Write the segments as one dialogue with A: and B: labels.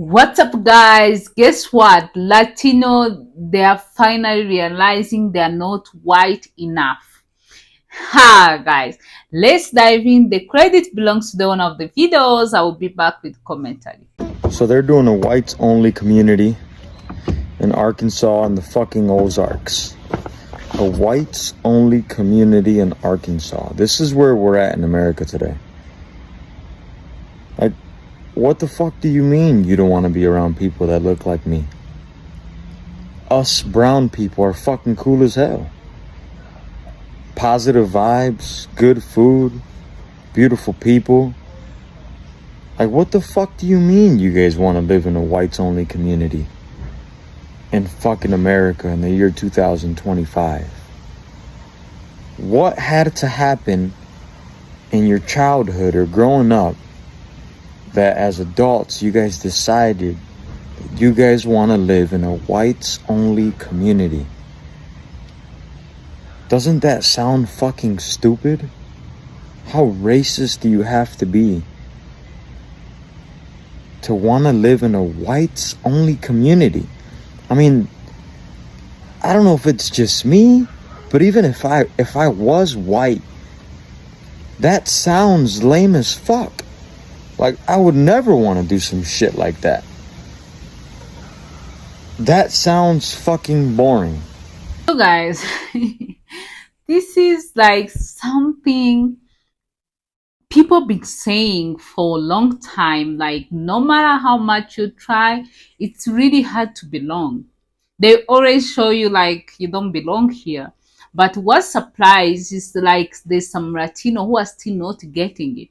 A: What's up, guys? Guess what? Latino, they are finally realizing they are not white enough. Ha, guys. Let's dive in. The credit belongs to the one of the videos. I will be back with commentary.
B: So they're doing a whites only community in Arkansas and the fucking Ozarks. A whites only community in Arkansas. This is where we're at in America today. Like, what the fuck do you mean you don't want to be around people that look like me? Us brown people are fucking cool as hell. Positive vibes, good food, beautiful people. Like, what the fuck do you mean you guys want to live in a whites only community in fucking America in the year 2025? What had to happen in your childhood or growing up that as adults you guys decided that you guys want to live in a whites only community? Doesn't that sound fucking stupid? How racist do you have to be to want to live in a whites only community? I mean, I don't know if it's just me, but even if I was white, that sounds lame as fuck. Like, I would never want to do some shit like that. That sounds fucking boring.
A: So, guys, this is like something people been saying for a long time. Like, no matter how much you try, it's really hard to belong. They always show you like you don't belong here. But what surprise is like there's some Latino who are still not getting it.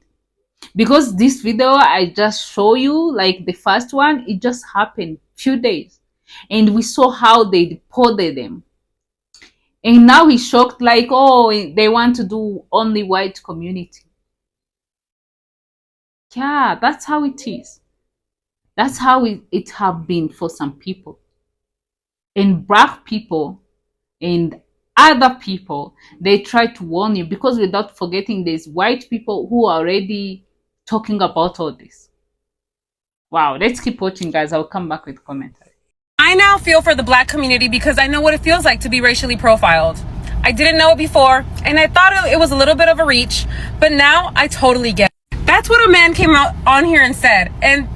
A: Because this video I just show you, like the first one, it just happened few days. And we saw how they deported them. And now he's shocked, like, oh, they want to do only white community. Yeah, that's how it is. That's how it have been for some people. And black people and other people, they try to warn you, because without forgetting there's white people who are already talking about all this. Wow, let's keep watching, guys. I'll come back with commentary.
C: I now feel for the black community because I know what it feels like to be racially profiled. I didn't know it before, and I thought it was a little bit of a reach, but now I totally get it. That's what a man came out on here and said, and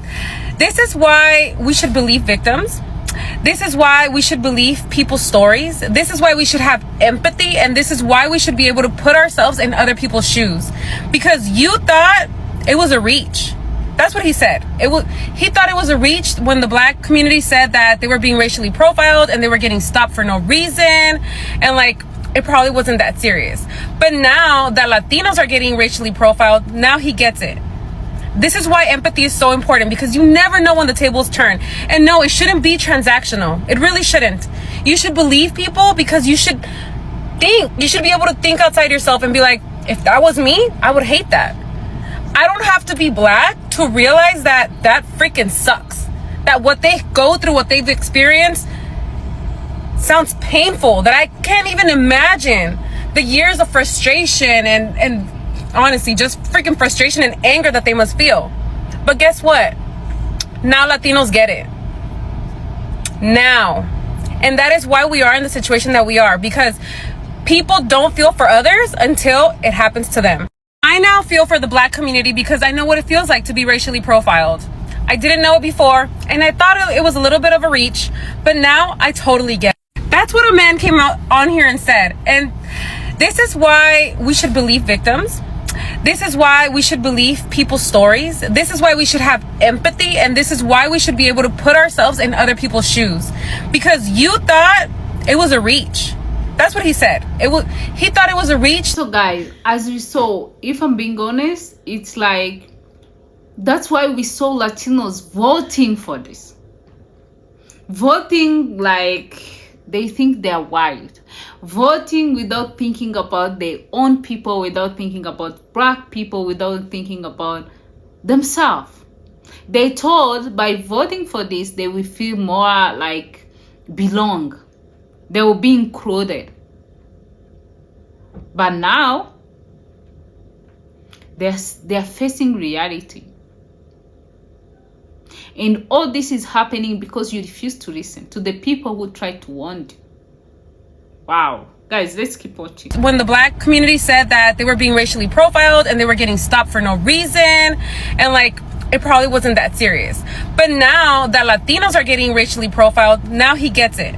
C: this is why we should believe victims. This is why we should believe people's stories. This is why we should have empathy, and this is why we should be able to put ourselves in other people's shoes. Because you thought it was a reach. That's what he said. He thought it was a reach when the black community said that they were being racially profiled and they were getting stopped for no reason, and like it probably wasn't that serious. But now that Latinos are getting racially profiled, now he gets it. This is why empathy is so important, because you never know when the tables turn. And no, it shouldn't be transactional. It really shouldn't. You should believe people because you should think. You should be able to think outside yourself and be like, if that was me, I would hate that. I don't have to be black to realize that that freaking sucks. That what they go through, what they've experienced, sounds painful. That I can't even imagine the years of frustration and honestly, just freaking frustration and anger that they must feel. But guess what? Now Latinos get it. Now. And that is why we are in the situation that we are, because people don't feel for others until it happens to them. I now feel for the black community because I know what it feels like to be racially profiled. I didn't know it before, and I thought it was a little bit of a reach, but now I totally get it. That's what a man came out on here and said, and this is why we should believe victims. This is why we should believe people's stories. This is why we should have empathy, and this is why we should be able to put ourselves in other people's shoes. Because you thought it was a reach. That's what he said. He thought it was a reach.
A: So, guys, as we saw, if I'm being honest, it's like that's why we saw Latinos voting for this. Voting like they think they're white. Voting without thinking about their own people, without thinking about black people, without thinking about themselves. They thought by voting for this, they will feel more like belong. They will be included. But now, they're facing reality. And all this is happening because you refuse to listen to the people who try to warn you. Wow. Guys, let's keep watching.
C: When the black community said that they were being racially profiled and they were getting stopped for no reason, and like it probably wasn't that serious. But now that Latinos are getting racially profiled, now he gets it.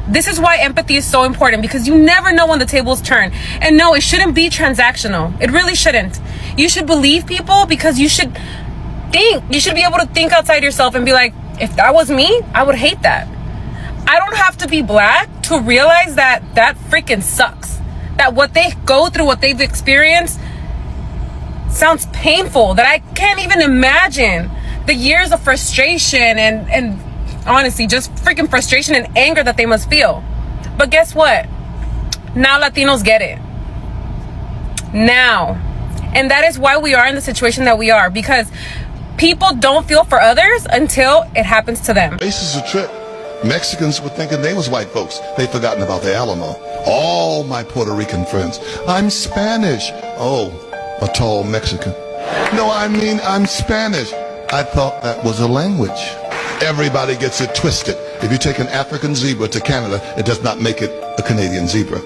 C: This is why empathy is so important, because you never know when the tables turn. And no, it shouldn't be transactional. It really shouldn't. You should believe people, because you should think. You should be able to think outside yourself and be like, if that was me, I would hate that. I don't have to be black to realize that that freaking sucks. That what they go through, what they've experienced, sounds painful. That I can't even imagine the years of frustration and honestly, just freaking frustration and anger that they must feel. But guess what? Now Latinos get it. Now. And that is why we are in the situation that we are, because people don't feel for others until it happens to them.
D: Race is a trip. Mexicans were thinking they was white folks. They'd forgotten about the Alamo. All my Puerto Rican friends. I'm Spanish. Oh, a tall Mexican. No, I mean I'm Spanish. I thought that was a language. Everybody gets it twisted. If you take an African zebra to Canada, it does not make it a Canadian zebra.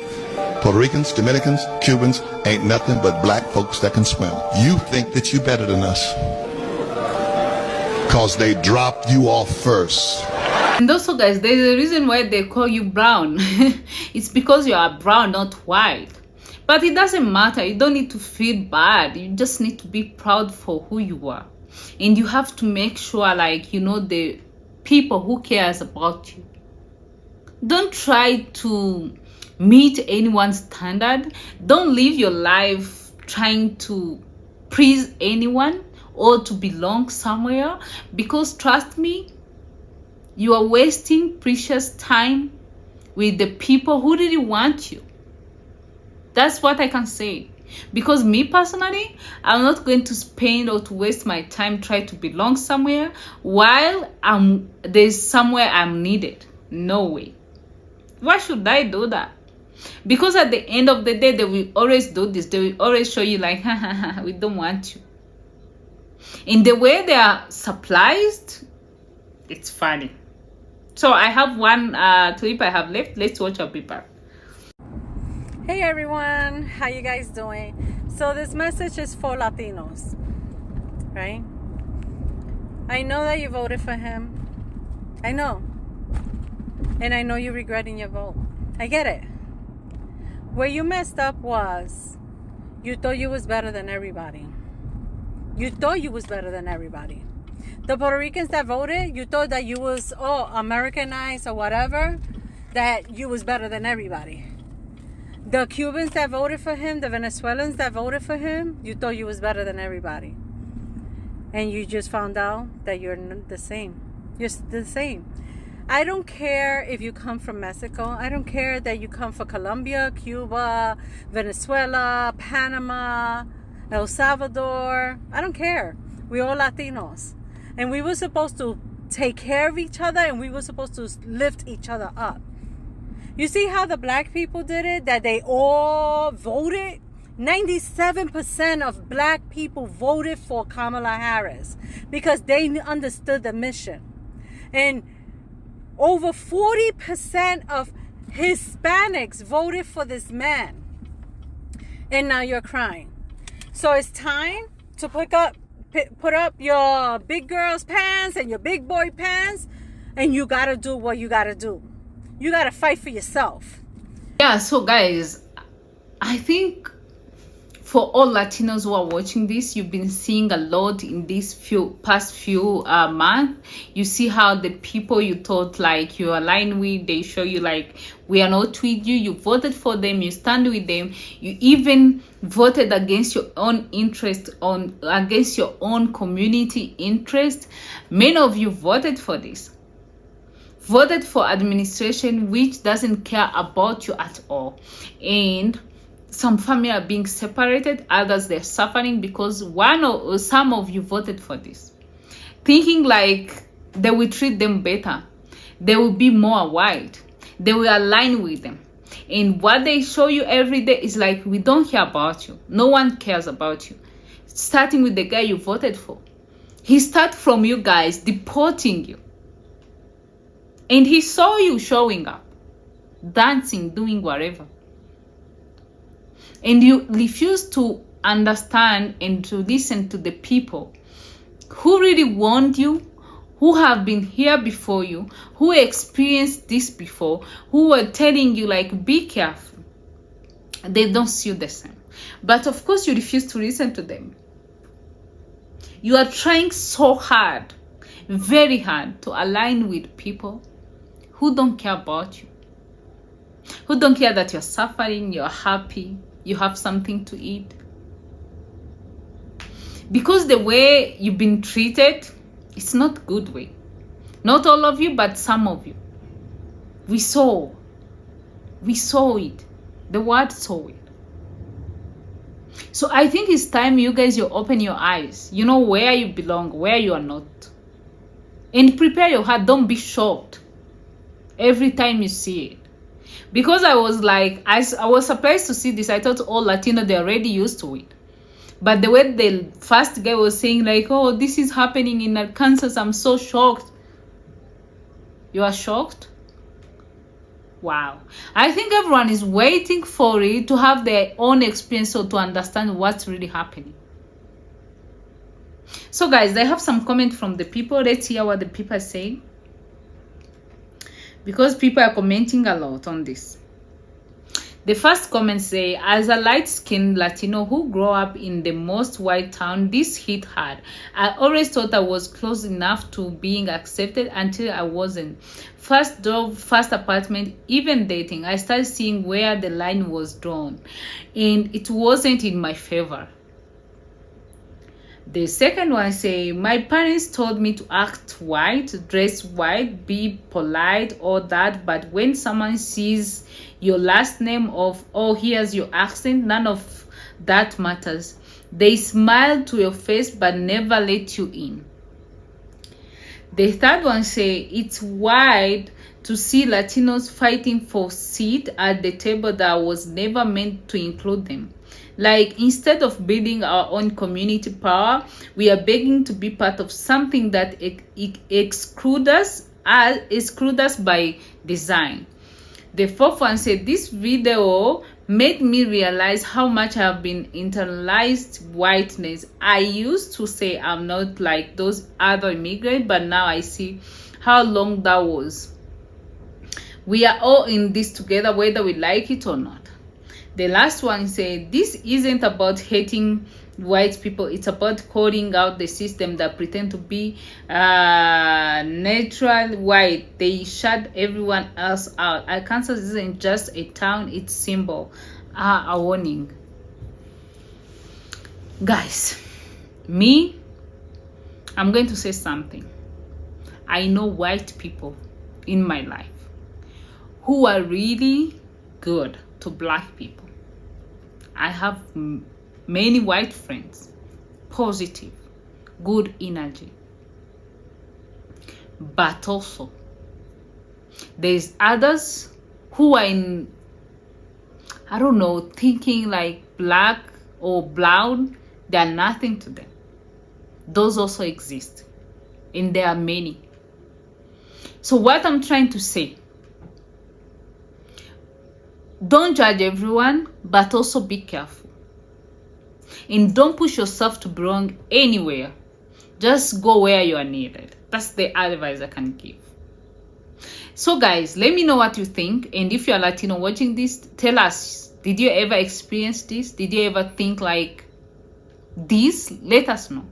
D: Puerto Ricans, Dominicans, Cubans ain't nothing but black folks that can swim. You think that you better than us, cause they dropped you off first.
A: And also, guys, there's a reason why they call you brown. It's because you are brown, not white. But it doesn't matter. You don't need to feel bad. You just need to be proud for who you are. And you have to make sure, like, you know, the people who cares about you. Don't try to meet anyone's standard. Don't live your life trying to please anyone or to belong somewhere, because trust me, you are wasting precious time with the people who really want you. That's what I can say. Because me personally, I'm not going to spend or to waste my time trying to belong somewhere while there's somewhere I'm needed. No way. Why should I do that? Because at the end of the day, they will always do this. They will always show you like, we don't want you. In the way they are surprised, it's funny. So I have one clip I have left. Let's watch a bit back.
E: Hey everyone, how you guys doing? So this message is for Latinos, right? I know that you voted for him. I know. And I know you're regretting your vote. I get it. Where you messed up was you thought you was better than everybody. You thought you was better than everybody. The Puerto Ricans that voted, you thought that you was Americanized or whatever, that you was better than everybody. The Cubans that voted for him, the Venezuelans that voted for him, you thought you was better than everybody. And you just found out that you're the same. You're the same. I don't care if you come from Mexico. I don't care that you come from Colombia, Cuba, Venezuela, Panama, El Salvador. I don't care. We're all Latinos. And we were supposed to take care of each other, and we were supposed to lift each other up. You see how the black people did it? That they all voted? 97% of black people voted for Kamala Harris because they understood the mission. And over 40% of Hispanics voted for this man. And now you're crying. So it's time to put up your big girl's pants and your big boy pants, and you gotta do what you gotta do. You gotta fight for yourself.
A: Yeah, so guys, I think for all Latinos who are watching this, you've been seeing a lot in these past few months. You see how the people you thought like you align with, they show you like, we are not with you. You voted for them, you stand with them. You even voted against your own interest, against your own community interest. Many of you voted for this. Voted for administration which doesn't care about you at all. And some family are being separated, others they're suffering because some of you voted for this, thinking like they will treat them better, they will be more white, they will align with them. And what they show you every day is like, we don't care about you, no one cares about you, starting with the guy you voted for. He started from you guys deporting you. And he saw you showing up, dancing, doing whatever. And you refuse to understand and to listen to the people who really want you, who have been here before you, who experienced this before, who were telling you, like, be careful. They don't see you the same. But of course, you refuse to listen to them. You are trying so hard, very hard, to align with people who don't care about you, who don't care that you're suffering, you're happy, you have something to eat. Because the way you've been treated, it's not good way. Not all of you, but some of you. We saw it. The world saw it. So I think it's time you guys, you open your eyes. You know where you belong, where you are not. And prepare your heart. Don't be shocked every time you see it. Because I was like, I was surprised to see this. I thought all Latino, they're already used to it. But the way the first guy was saying, like, oh, this is happening in Arkansas, I'm so shocked. You are shocked? Wow. I think everyone is waiting for it to have their own experience or to understand what's really happening. So guys, I have some comment from the people. Let's hear what the people are saying, because people are commenting a lot on this. The first comment say, as a light-skinned Latino who grew up in the most white town, this hit hard. I always thought I was close enough to being accepted until I wasn't. First job, first apartment, even dating, I started seeing where the line was drawn, and it wasn't in my favor. The second one say, my parents told me to act white, dress white, be polite, all that, but when someone sees your last name of, oh, here's your accent, none of that matters. They smile to your face but never let you in. The third one say, it's wild to see Latinos fighting for seat at the table that was never meant to include them. Like, instead of building our own community power, we are begging to be part of something that excludes us by design. The fourth one said, this video made me realize how much I have been internalized whiteness. I used to say I'm not like those other immigrants, but now I see how long that was. We are all in this together, whether we like it or not. The last one said, this isn't about hating white people, it's about calling out the system that pretend to be natural white. They shut everyone else out. Arkansas isn't just a town, it's symbol. A warning. Guys, I'm going to say something. I know white people in my life who are really good to black people. I have many white friends, positive, good energy. But also, there's others who are in, I don't know, thinking like black or brown, they are nothing to them. Those also exist, and there are many. So what I'm trying to say, don't judge everyone, but also be careful. And don't push yourself to belong anywhere. Just go where you are needed. That's the advice I can give. So guys, let me know what you think. And if you're Latino watching this, tell us, did you ever experience this? Did you ever think like this? Let us know.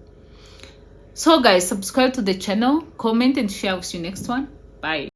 A: So guys, subscribe to the channel, comment, and share. With you next one. Bye.